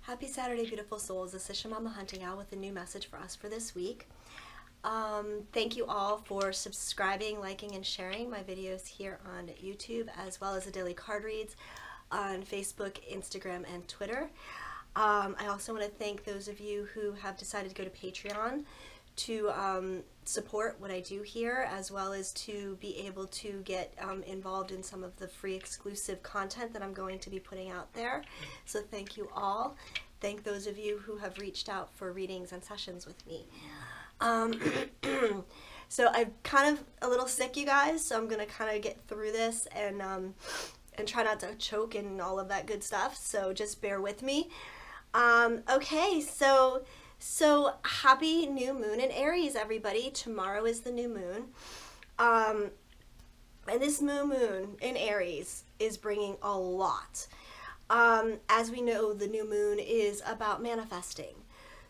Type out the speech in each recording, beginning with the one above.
Happy Saturday, beautiful souls. This is Shamama hunting out with a new message for us for this week. Thank you all for subscribing, liking, and sharing my videos here on YouTube, as well as the daily card reads on Facebook, Instagram, and Twitter. I also want to thank those of you who have decided to go to Patreon to support what I do here, as well as to be able to get involved in some of the free exclusive content that I'm going to be putting out there. So thank you all. Thank those of you who have reached out for readings and sessions with me. So I'm kind of a little sick, you guys, so I'm going to kind of get through this and try not to choke and all of that good stuff, so just bear with me. Okay, so happy new moon in Aries, everybody. Tomorrow is the new moon. And this moon in Aries is bringing a lot. As we know, the new moon is about manifesting.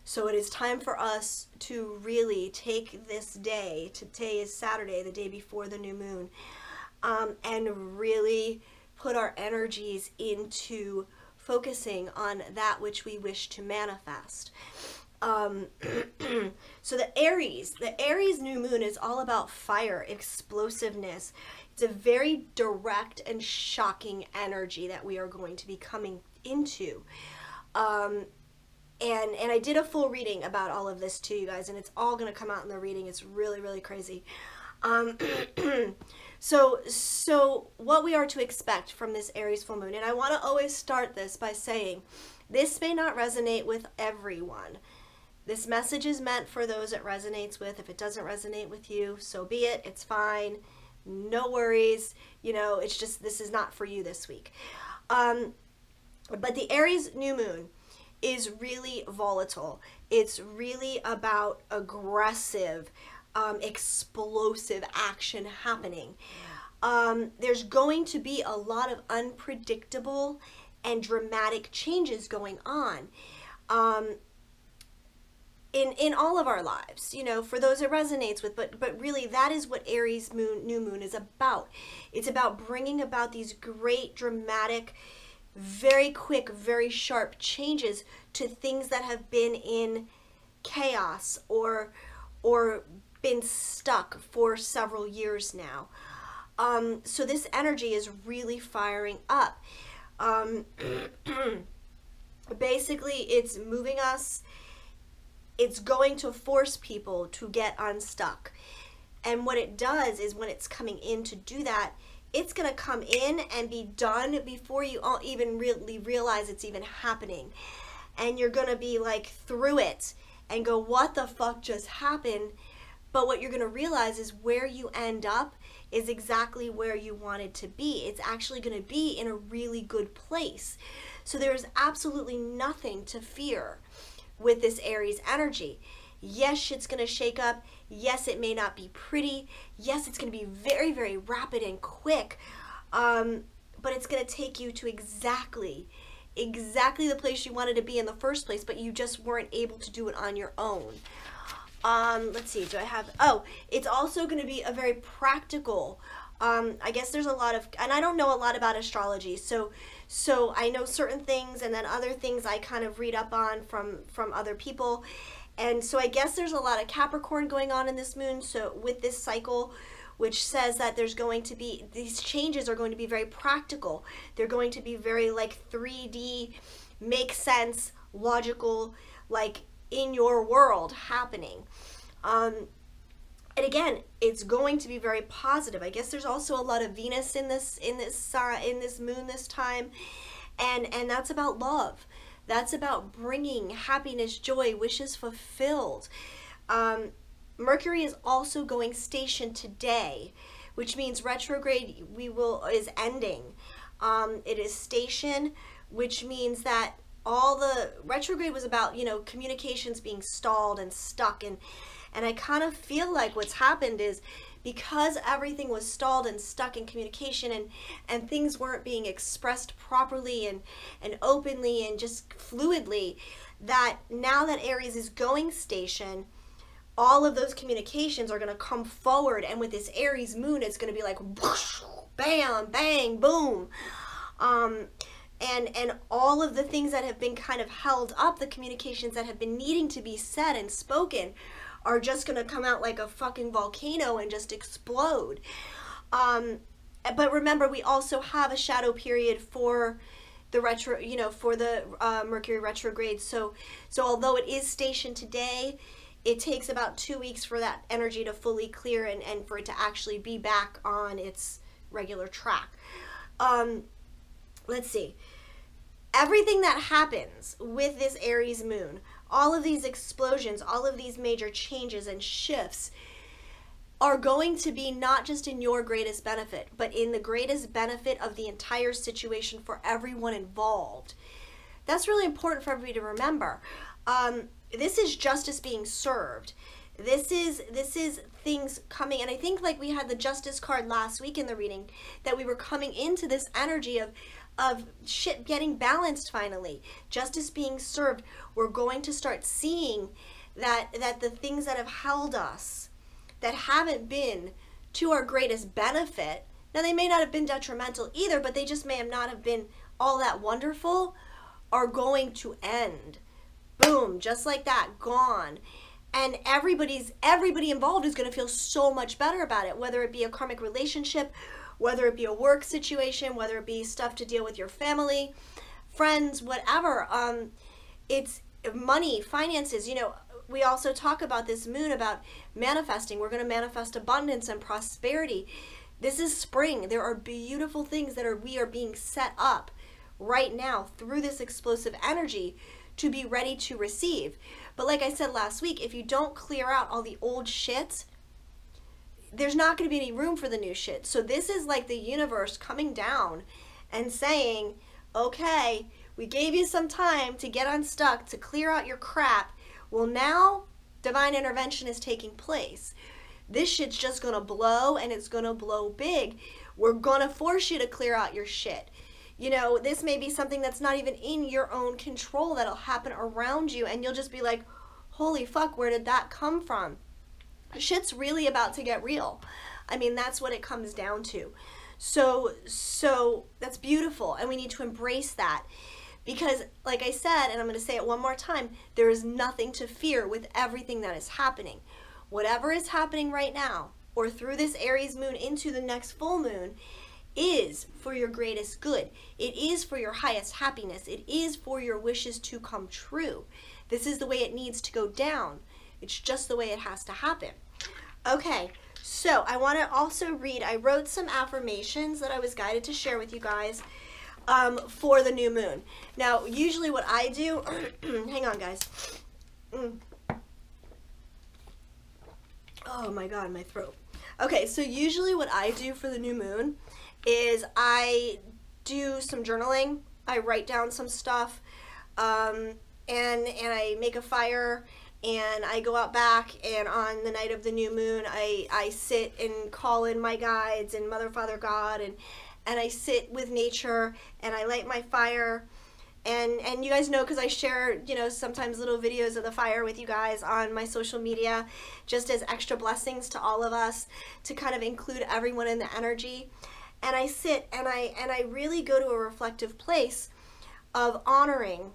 So it is time for us to really take this day, today is Saturday, the day before the new moon, and really put our energies into focusing on that which we wish to manifest. So the Aries new moon is all about fire, explosiveness. It's a very direct and shocking energy that we are going to be coming into. And I did a full reading about all of this too, you guys, and it's all going to come out in the reading. It's really, really crazy. So what we are to expect from this Aries full moon, and I want to always start this by saying, this may not resonate with everyone. This message is meant for those it resonates with. If it doesn't resonate with you, so be it. It's fine. No worries. You know, it's just, this is not for you this week. But the Aries new moon is really volatile. It's really about aggressive, explosive action happening. There's going to be a lot of unpredictable and dramatic changes going on. In all of our lives, you know, for those it resonates with, but really that is what Aries new moon is about. It's about bringing about these great, dramatic, very quick, very sharp changes to things that have been in chaos or been stuck for several years now. So this energy is really firing up. Basically, it's moving us. It's going to force people to get unstuck. And what it does is when it's coming in to do that, it's going to come in and be done before you all even really realize it's even happening. And you're going to be like through it and go, what the fuck just happened? But what you're going to realize is where you end up is exactly where you wanted to be. It's actually going to be in a really good place. So there's absolutely nothing to fear with this Aries energy. Yes, shit's going to shake up. Yes, it may not be pretty. Yes, it's going to be very, very rapid and quick. But it's going to take you to exactly the place you wanted to be in the first place, but you just weren't able to do it on your own. Let's see, do I have, oh, it's also going to be a very practical, I guess there's a lot of, and I don't know a lot about astrology, so I know certain things, and then other things I kind of read up on from other people, and so I guess there's a lot of Capricorn going on in this moon, so with this cycle, which says that there's going to be, these changes are going to be very practical. They're going to be very like 3D, make sense, logical, like in your world happening. And again, it's going to be very positive. I guess there's also a lot of Venus in this moon this time, and that's about love. That's about bringing happiness, joy, wishes fulfilled. Mercury is also going station today, which means retrograde is ending. It is station, which means that all the retrograde was about, you know, communications being stalled and stuck, and I kind of feel like what's happened is because everything was stalled and stuck in communication and things weren't being expressed properly and openly and just fluidly, that now that Aries is going station, all of those communications are going to come forward, and with this Aries moon, it's going to be like whoosh, bam, bang, boom. and all of the things that have been kind of held up, the communications that have been needing to be said and spoken, are just going to come out like a fucking volcano and just explode. But remember, we also have a shadow period for the Mercury retrograde. So although it is stationed today, it takes about 2 weeks for that energy to fully clear and for it to actually be back on its regular track. Let's see. Everything that happens with this Aries moon, all of these explosions, all of these major changes and shifts, are going to be not just in your greatest benefit, but in the greatest benefit of the entire situation for everyone involved. That's really important for everybody to remember. This is justice being served. This is things coming, and I think like we had the justice card last week in the reading, that we were coming into this energy of shit getting balanced finally, justice being served. We're going to start seeing that the things that have held us, that haven't been to our greatest benefit, now they may not have been detrimental either, but they just may have not have been all that wonderful, are going to end. Boom, just like that, gone. And everybody involved is going to feel so much better about it, whether it be a karmic relationship, whether it be a work situation, whether it be stuff to deal with your family, friends, whatever. It's money, finances. You know, we also talk about this moon about manifesting. We're going to manifest abundance and prosperity. This is spring. There are beautiful things that we are being set up right now through this explosive energy to be ready to receive. But like I said last week, if you don't clear out all the old shit, there's not going to be any room for the new shit. So this is like the universe coming down and saying, okay, we gave you some time to get unstuck, to clear out your crap. Well, now divine intervention is taking place. This shit's just going to blow, and it's going to blow big. We're going to force you to clear out your shit. You know, this may be something that's not even in your own control that'll happen around you, and you'll just be like, holy fuck, where did that come from? Shit's really about to get real. I mean, that's what it comes down to. So that's beautiful, and we need to embrace that. Because, like I said, and I'm going to say it one more time, there is nothing to fear with everything that is happening. Whatever is happening right now, or through this Aries moon into the next full moon, is for your greatest good. It is for your highest happiness. It is for your wishes to come true. This is the way it needs to go down. It's just the way it has to happen. Okay, so I want to also read, I wrote some affirmations that I was guided to share with you guys for the new moon. Now, usually what I do, hang on guys. Oh my God, my throat. Okay, so usually what I do for the new moon is I do some journaling. I write down some stuff, and I make a fire, and I go out back, and on the night of the new moon, I sit and call in my guides and Mother, Father, God, and I sit with nature, and I light my fire. And you guys know, because I share, you know, sometimes little videos of the fire with you guys on my social media, just as extra blessings to all of us, to kind of include everyone in the energy. And I sit and I really go to a reflective place of honoring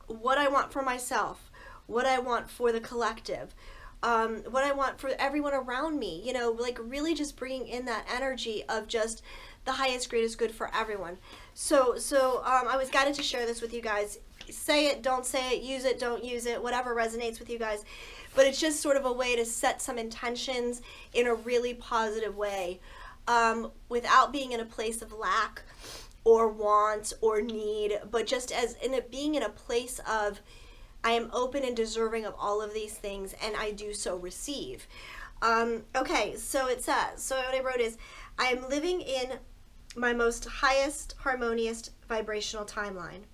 what I want for myself, what I want for the collective, what I want for everyone around me, you know, like really just bringing in that energy of just the highest, greatest good for everyone. So I was guided to share this with you guys. Say it, don't say it, use it, don't use it, whatever resonates with you guys. But it's just sort of a way to set some intentions in a really positive way, without being in a place of lack or want or need, but just as in it being in a place of, I am open and deserving of all of these things, and I do so receive. Okay, so it says, so what I wrote is, I am living in my most highest harmonious vibrational timeline.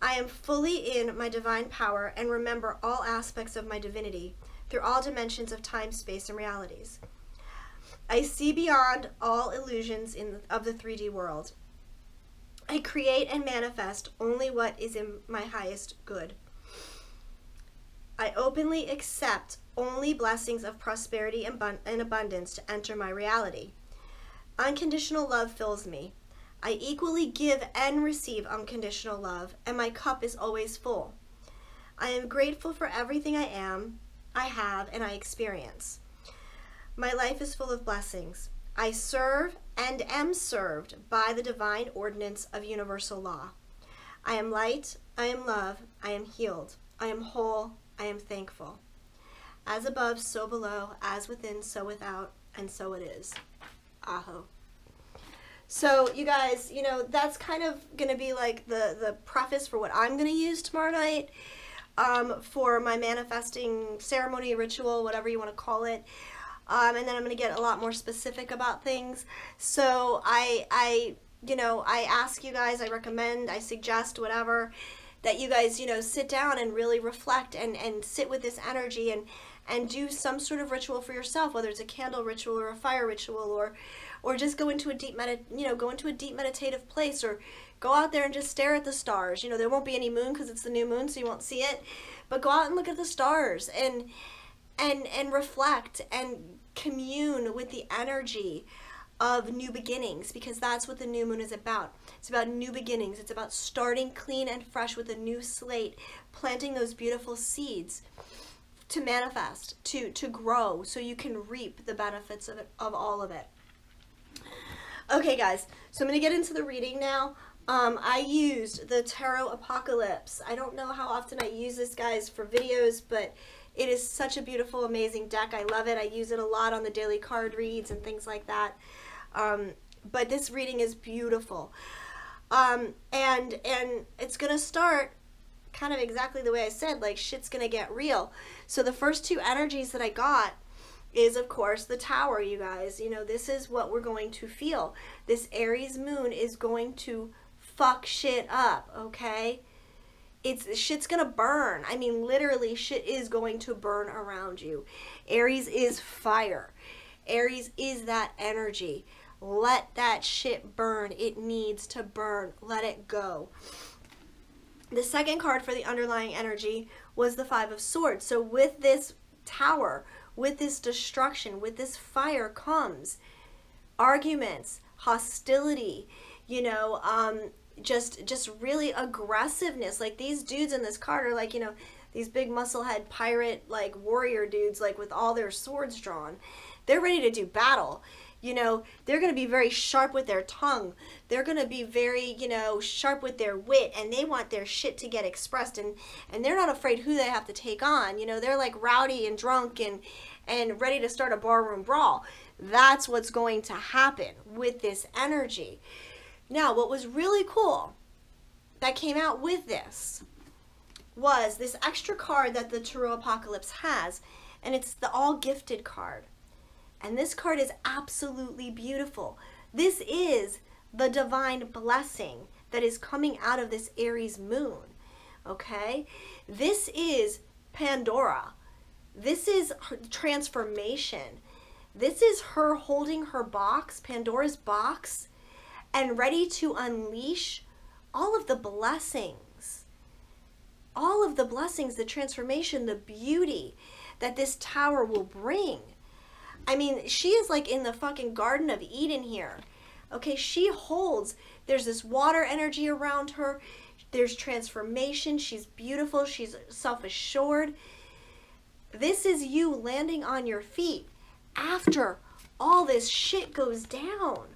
I am fully in my divine power and remember all aspects of my divinity through all dimensions of time, space, and realities. I see beyond all illusions of the 3D world. I create and manifest only what is in my highest good. I openly accept only blessings of prosperity and abundance to enter my reality. Unconditional love fills me. I equally give and receive unconditional love, and my cup is always full. I am grateful for everything I am, I have, and I experience. My life is full of blessings. I serve and am served by the divine ordinance of universal law. I am light, I am love, I am healed, I am whole, I am thankful. As above, so below, as within, so without, and so it is. Aho. So you guys, you know, that's kind of going to be like the preface for what I'm going to use tomorrow night for my manifesting ceremony, ritual, whatever you want to call it. And then I'm going to get a lot more specific about things. So I ask you guys, I recommend, I suggest, whatever, that you guys, you know, sit down and really reflect and sit with this energy and do some sort of ritual for yourself, whether it's a candle ritual or a fire ritual, or just go into a deep meditative place, or go out there and just stare at the stars. You know, there won't be any moon because it's the new moon, so you won't see it. But go out and look at the stars and reflect and commune with the energy of new beginnings, because that's what the new moon is about. It's about new beginnings. It's about starting clean and fresh with a new slate, planting those beautiful seeds to manifest, to grow, so you can reap the benefits of it, of all of it. Okay, guys, so I'm going to get into the reading now. I used the Tarot Apocalypse. I don't know how often I use this, guys, for videos, but it is such a beautiful, amazing deck. I love it. I use it a lot on the daily card reads and things like that. But this reading is beautiful. And it's going to start kind of exactly the way I said, like shit's going to get real. So the first two energies that I got is, of course, the Tower, you guys. You know, this is what we're going to feel. This Aries moon is going to fuck shit up, okay? Shit's gonna burn. I mean, literally, shit is going to burn around you. Aries is fire. Aries is that energy. Let that shit burn. It needs to burn. Let it go. The second card for the underlying energy was the Five of Swords. So with this Tower, with this destruction, with this fire comes arguments, hostility, you know, just really aggressiveness. Like these dudes in this card are like, you know, these big musclehead pirate, like warrior dudes, like with all their swords drawn. They're ready to do battle. You know, they're going to be very sharp with their tongue. They're going to be very, you know, sharp with their wit, and they want their shit to get expressed, and they're not afraid who they have to take on. You know, they're like rowdy and drunk and ready to start a barroom brawl. That's what's going to happen with this energy. Now, what was really cool that came out with this was this extra card that the Tarot Apocalypse has, and it's the All Gifted card. And this card is absolutely beautiful. This is the divine blessing that is coming out of this Aries moon, okay? This is Pandora. This is her transformation. This is her holding her box, Pandora's box, and ready to unleash all of the blessings. All of the blessings, the transformation, the beauty that this tower will bring. I mean, she is like in the fucking Garden of Eden here. Okay, she holds, there's this water energy around her. There's transformation. She's beautiful. She's self-assured. This is you landing on your feet after all this shit goes down.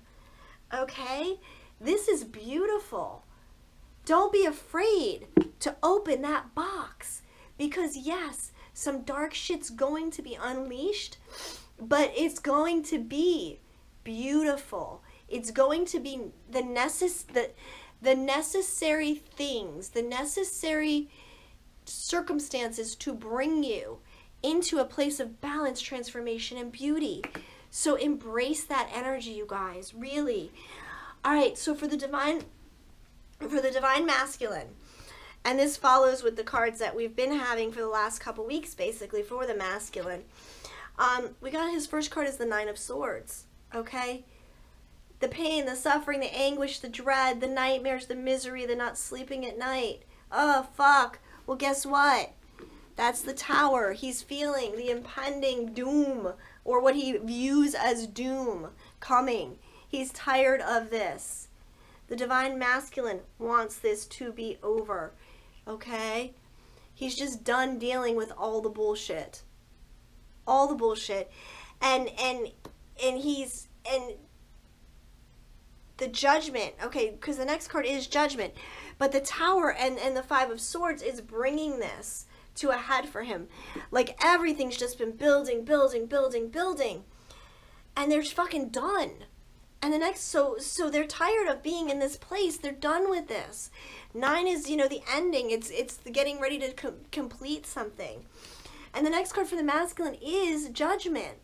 Okay? This is beautiful. Don't be afraid to open that box, because yes, some dark shit's going to be unleashed, but it's going to be beautiful. It's going to be the necessary things, the necessary circumstances to bring you into a place of balance, transformation, and beauty. So embrace that energy, you guys, really. All right, so for the divine masculine, and this follows with the cards that we've been having for the last couple weeks, basically, for the masculine. We got his first card is the Nine of Swords, okay? The pain, the suffering, the anguish, the dread, the nightmares, the misery, the not sleeping at night. Oh, fuck. Well, guess what? That's the Tower. He's feeling the impending doom, or what he views as doom, coming. He's tired of this. The divine masculine wants this to be over, okay? He's just done dealing with all the bullshit. All the bullshit. And the Judgment, okay, because the next card is Judgment. But the Tower and the Five of Swords is bringing this to a head for him. Like, everything's just been building, building, building, building. And they're fucking done. And the next, so they're tired of being in this place. They're done with this. 9 is, you know, the ending. It's getting ready to complete something. And the next card for the masculine is Judgment.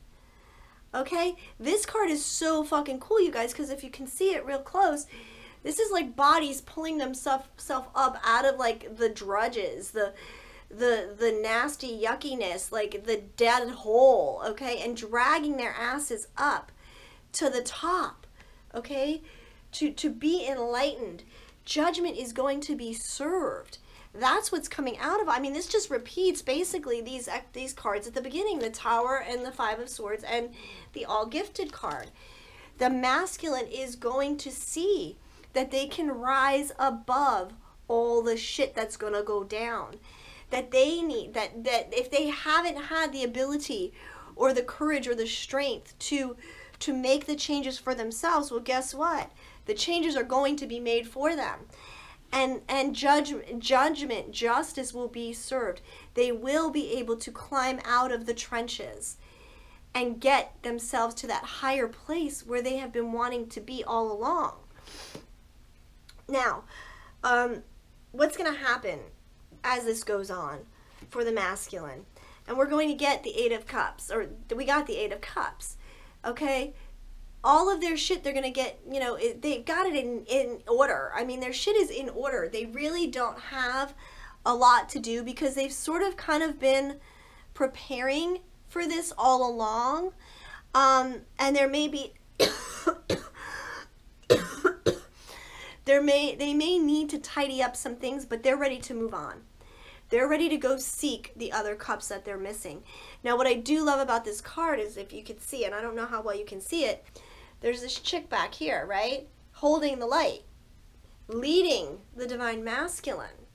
Okay? This card is so fucking cool, you guys, because if you can see it real close, this is like bodies pulling themselves up out of, like, the drudges, the nasty yuckiness, like the dead hole, okay, and dragging their asses up to the top, okay, to be enlightened. Judgment is going to be served. That's what's coming out of it. I mean, this just repeats basically these cards at the beginning, the Tower and the Five of Swords and the All Gifted card. The masculine is going to see that they can rise above all the shit that's going to go down. That they need, that if they haven't had the ability or the courage or the strength to make the changes for themselves, well, guess what? The changes are going to be made for them. And judgment, justice will be served. They will be able to climb out of the trenches and get themselves to that higher place where they have been wanting to be all along. Now, what's going to happen as this goes on for the masculine? And we're going to get the Eight of Cups, or we got the Eight of Cups, okay? All of their shit, they're going to get, you know, they got it in order. I mean, their shit is in order. They really don't have a lot to do because they've sort of kind of been preparing for this all along. And there may be... they may need to tidy up some things, but they're ready to move on. They're ready to go seek the other cups that they're missing. Now, what I do love about this card is, if you could see it, I don't know how well you can see it, there's this chick back here, right? Holding the light, leading the divine masculine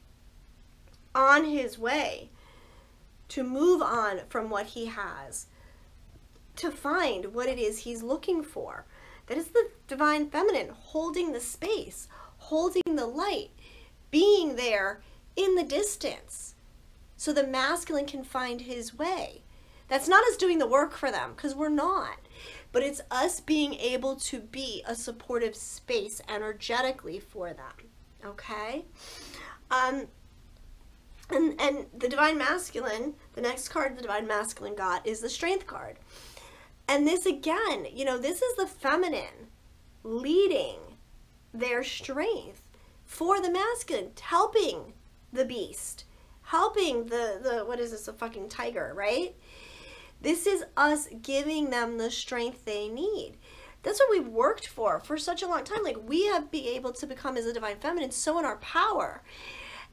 on his way to move on from what he has, to find what it is he's looking for. That is the divine feminine holding the space, holding the light, being there in the distance so the masculine can find his way. That's not us doing the work for them, because we're not. But it's us being able to be a supportive space energetically for them. Okay? And the divine masculine, the next card the divine masculine got is the Strength card. And this again, you know, this is the feminine leading their strength for the masculine, helping the beast, helping the what is this, a fucking tiger, right? This is us giving them the strength they need. That's what we've worked for such a long time. Like, we have been able to become, as a divine feminine, so in our power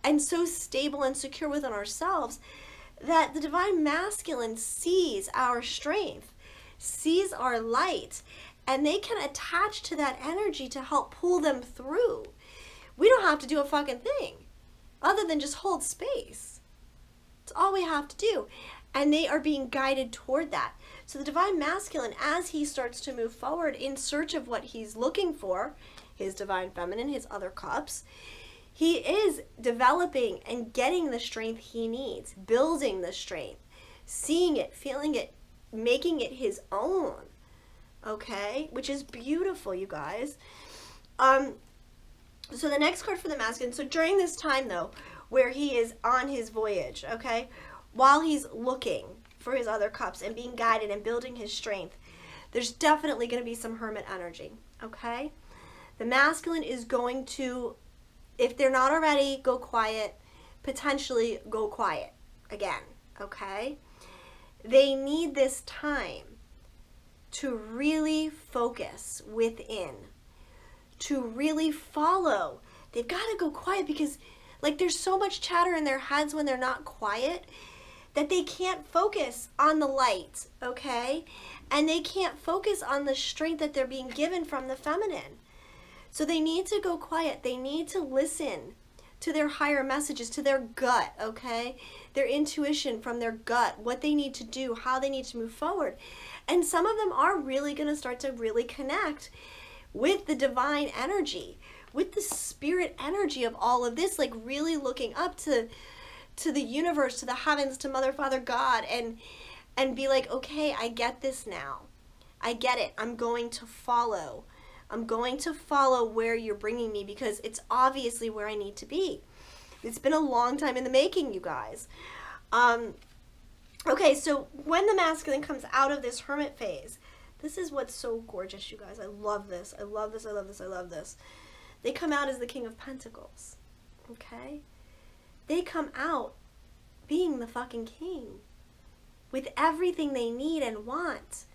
and so stable and secure within ourselves that the divine masculine sees our strength, sees our light, and they can attach to that energy to help pull them through. We don't have to do a fucking thing other than just hold space. It's all we have to do. And they are being guided toward that. So the divine masculine, as he starts to move forward in search of what he's looking for, his divine feminine, his other cups, he is developing and getting the strength he needs, building the strength, seeing it, feeling it, making it his own. Okay? Which is beautiful, you guys. So the next card for the masculine, so during this time, though, where he is on his voyage, okay, while he's looking for his other cups and being guided and building his strength, there's definitely going to be some hermit energy, okay? The masculine is going to, if they're not already, go quiet, potentially go quiet again, okay? They need this time to really focus within, to really follow. They've got to go quiet because, like, there's so much chatter in their heads when they're not quiet that they can't focus on the light, okay? And they can't focus on the strength that they're being given from the feminine. So they need to go quiet. They need to listen to their higher messages, to their gut, okay? Their intuition from their gut, what they need to do, how they need to move forward. And some of them are really going to start to really connect with the divine energy, with the spirit energy of all of this, like really looking up to the universe, to the heavens, to Mother, Father, God, and be like, okay, I get this now. I get it. I'm going to follow. I'm going to follow where you're bringing me, because it's obviously where I need to be. It's been a long time in the making, you guys. Okay, so when the masculine comes out of this hermit phase, this is what's so gorgeous, you guys. I love this. I love this. I love this. I love this. They come out as the King of Pentacles, okay? They come out being the fucking king with everything they need and want.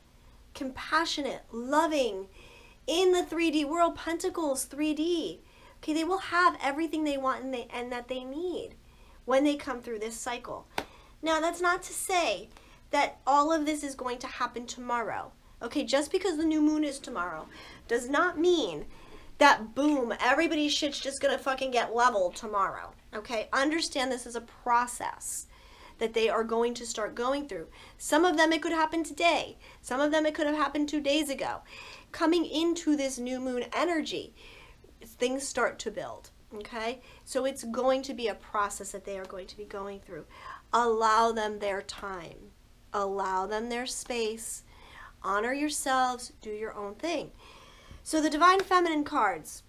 Compassionate, loving, in the 3D world, Pentacles 3D. Okay, they will have everything they want and that they need when they come through this cycle. Now, that's not to say that all of this is going to happen tomorrow. Okay, just because the new moon is tomorrow does not mean that, boom, everybody's shit's just gonna fucking get leveled tomorrow. Okay, understand this is a process that they are going to start going through. Some of them it could happen today. Some of them it could have happened 2 days ago. Coming into this new moon energy, things start to build, okay? So it's going to be a process that they are going to be going through. Allow them their time. Allow them their space. Honor yourselves. Do your own thing. So the Divine Feminine cards.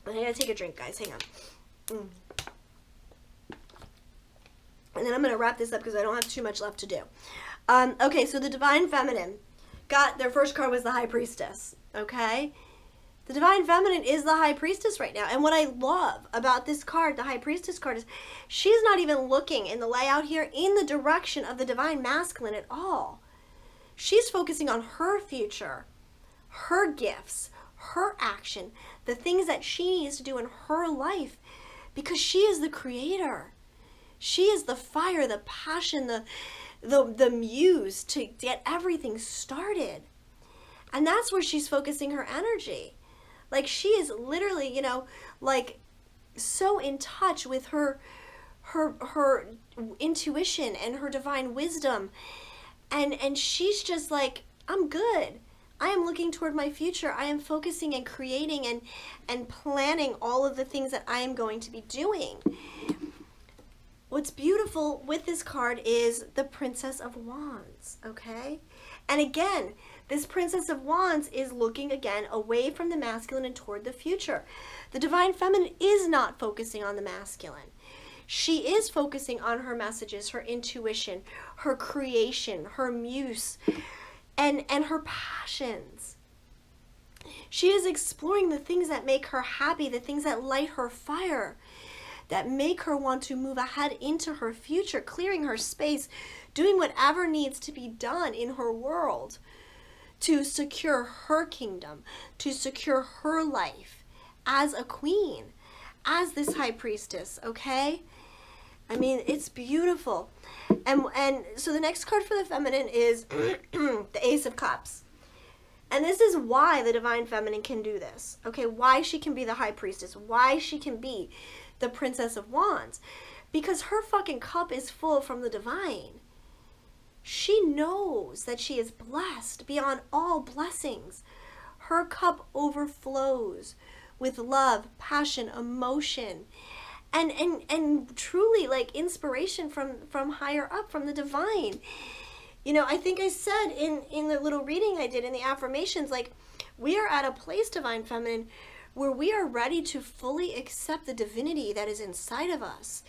I gotta take a drink, guys. Hang on. And then I'm going to wrap this up because I don't have too much left to do. Okay, so the Divine Feminine got, their first card was the High Priestess, okay? The Divine Feminine is the High Priestess right now. And what I love about this card, the High Priestess card, is she's not even looking in the layout here in the direction of the Divine Masculine at all. She's focusing on her future, her gifts, her action, the things that she needs to do in her life, because she is the creator. She is the fire, the passion, the muse to get everything started. And that's where she's focusing her energy. Like, she is literally, you know, like, so in touch with her intuition and her divine wisdom. And she's just like, I'm good. I am looking toward my future. I am focusing and creating and planning all of the things that I am going to be doing. What's beautiful with this card is the Princess of Wands, okay? And again, this Princess of Wands is looking again away from the masculine and toward the future. The Divine Feminine is not focusing on the masculine. She is focusing on her messages, her intuition, her creation, her muse, and her passions. She is exploring the things that make her happy, the things that light her fire, that make her want to move ahead into her future, clearing her space, doing whatever needs to be done in her world to secure her kingdom, to secure her life as a queen, as this High Priestess, okay? I mean, it's beautiful. And so the next card for the feminine is the Ace of Cups. And this is why the Divine Feminine can do this, okay? Why she can be the High Priestess, why she can be the Princess of Wands, because her fucking cup is full from the divine. She knows that she is blessed beyond all blessings. Her cup overflows with love, passion, emotion, and truly like inspiration from higher up, from the divine. You know, I think I said in the little reading I did in the affirmations, like, we are at a place, Divine Feminine, where we are ready to fully accept the divinity that is inside of us.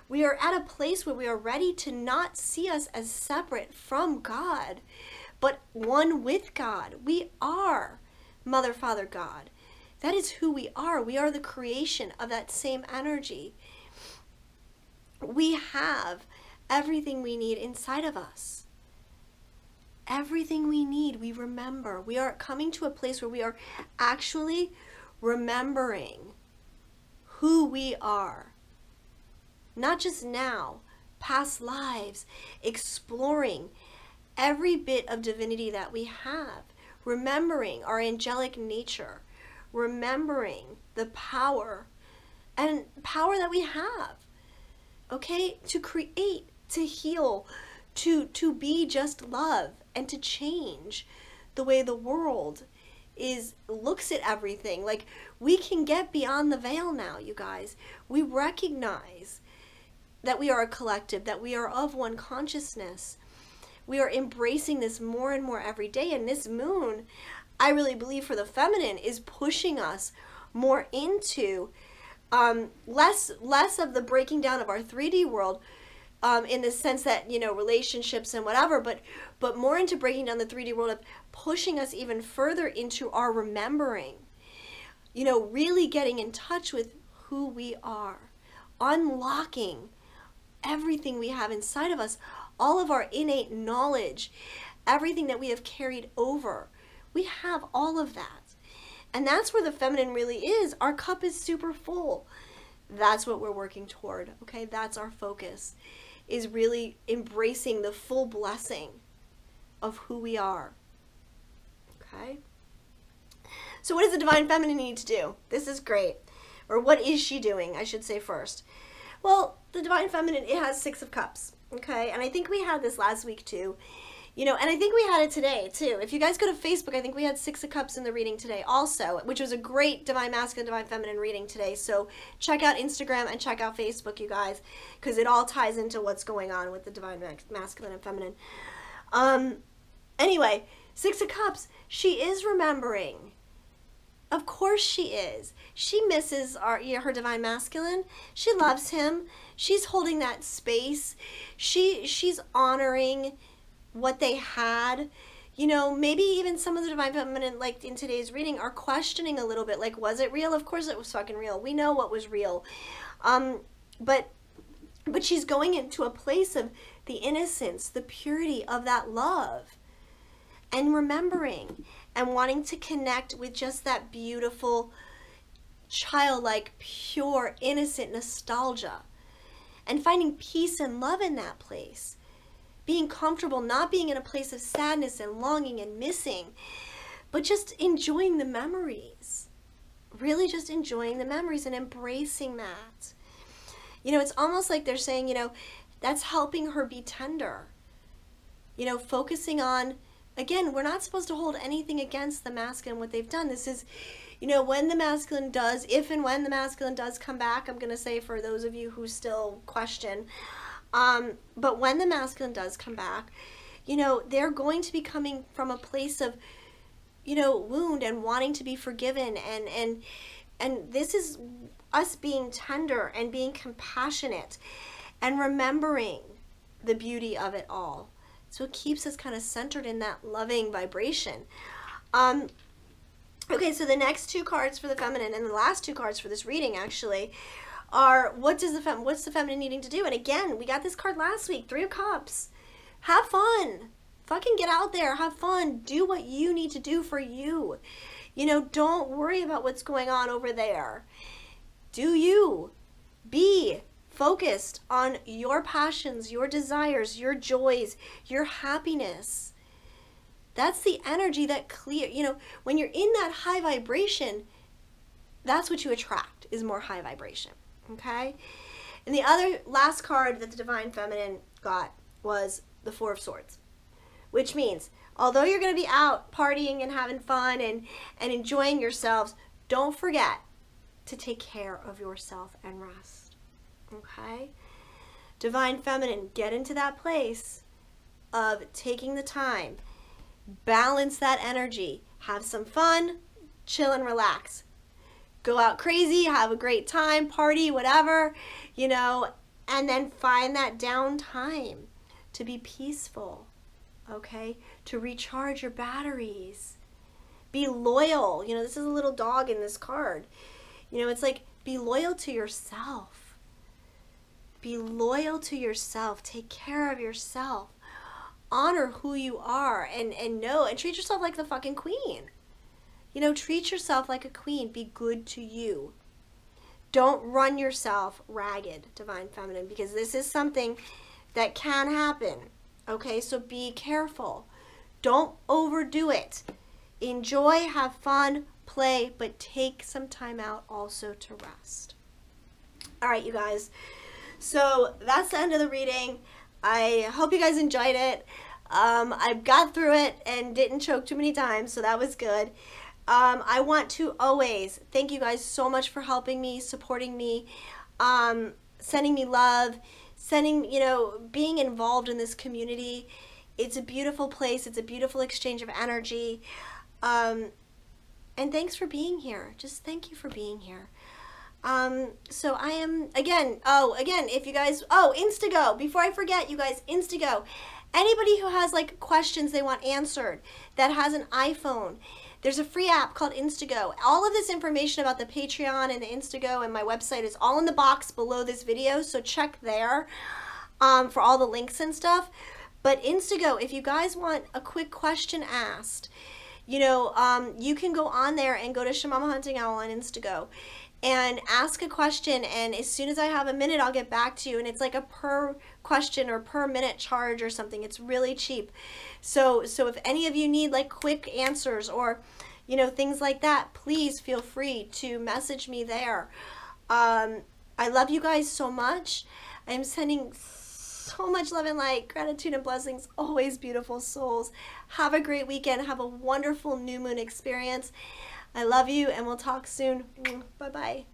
We are at a place where we are ready to not see us as separate from God, but one with God. We are Mother, Father, God. That is who we are. We are the creation of that same energy. We have everything we need inside of us. Everything we need, we remember. We are coming to a place where we are actually remembering who we are. Not just now, past lives, exploring every bit of divinity that we have, remembering our angelic nature, remembering the power and power that we have, okay, to create, to heal, to be just love, and to change the way the world looks at everything. Like, we can get beyond the veil now, you guys. We recognize that we are a collective, that we are of one consciousness. We are embracing this more and more every day, and this moon, I really believe, for the feminine, is pushing us more into less of the breaking down of our 3D world, in the sense that, you know, relationships and whatever, but more into breaking down the 3D world, of pushing us even further into our remembering, you know, really getting in touch with who we are, unlocking everything we have inside of us, all of our innate knowledge, everything that we have carried over. We have all of that. And that's where the feminine really is. Our cup is super full. That's what we're working toward, okay? That's our focus, is really embracing the full blessing of who we are, okay? So what does the divine feminine need to do? This is great. Or what is she doing, I should say first. Well, the divine feminine, it has 6 of Cups, okay? And I think we had this last week too. You know, and I think we had it today too. If you guys go to Facebook, I think we had 6 of Cups in the reading today also, which was a great divine masculine, divine feminine reading today. So check out Instagram and check out Facebook, you guys, because it all ties into what's going on with the divine masculine and feminine. Anyway, 6 of Cups, she is remembering. Of course she is. She misses her divine masculine. She loves him. She's holding that space. She's honoring what they had. You know, maybe even some of the divine feminine, like in today's reading, are questioning a little bit, like, was it real? Of course it was fucking real. We know what was real. But she's going into a place of the innocence, the purity of that love, and remembering and wanting to connect with just that beautiful, childlike, pure, innocent nostalgia, and finding peace and love in that place. Being comfortable, not being in a place of sadness and longing and missing, but just enjoying the memories. Really just enjoying the memories and embracing that. You know, it's almost like they're saying, you know, that's helping her be tender. You know, focusing on, again, we're not supposed to hold anything against the masculine, what they've done. This is, you know, when the masculine does, if and when the masculine does come back, I'm going to say for those of you who still question, but when the masculine does come back, you know, they're going to be coming from a place of, you know, wound and wanting to be forgiven. And this is us being tender and being compassionate and remembering the beauty of it all. So it keeps us kind of centered in that loving vibration. Okay, so the next 2 cards for the feminine, and the last 2 cards for this reading actually, are what's the feminine needing to do? And again, we got this card last week, 3 of Cups. Have fun. Fucking get out there. Have fun. Do what you need to do for you. You know, don't worry about what's going on over there. Do you. Be focused on your passions, your desires, your joys, your happiness. That's the energy that you know, when you're in that high vibration, that's what you attract, is more high vibration. Okay? And the other last card that the divine feminine got was the 4 of Swords, which means although you're going to be out partying and having fun and enjoying yourselves, don't forget to take care of yourself and rest. Okay? Divine feminine, get into that place of taking the time, balance that energy, have some fun, chill and relax. Go out crazy, have a great time, party, whatever, you know, and then find that downtime to be peaceful, okay? To recharge your batteries. Be loyal. You know, this is a little dog in this card. You know, it's like, be loyal to yourself. Be loyal to yourself. Take care of yourself. Honor who you are and know and treat yourself like the fucking queen. You know, treat yourself like a queen. Be good to you. Don't run yourself ragged, divine feminine, because this is something that can happen. Okay, so be careful. Don't overdo it. Enjoy, have fun, play, but take some time out also to rest. All right, you guys. So that's the end of the reading. I hope you guys enjoyed it. I got through it and didn't choke too many times, so that was good. I want to always thank you guys so much for helping me, supporting me, sending me love, being involved in this community. It's a beautiful place. It's a beautiful exchange of energy. And thanks for being here. Just thank you for being here. So I am, again, if you guys, Instago, before I forget, you guys, Instago, anybody who has like questions they want answered that has an iPhone, there's a free app called Instago. All of this information about the Patreon and the Instago and my website is all in the box below this video, so check there for all the links and stuff. But Instago, if you guys want a quick question asked, you can go on there and go to Shamama Hunting Owl on Instago and ask a question, and as soon as I have a minute, I'll get back to you. And it's like a per question or per minute charge or something. It's really cheap. So if any of you need like quick answers or, things like that, please feel free to message me there. I love you guys so much. I'm sending so much love and light, gratitude and blessings, always beautiful souls. Have a great weekend. Have a wonderful new moon experience. I love you, and we'll talk soon. Bye-bye.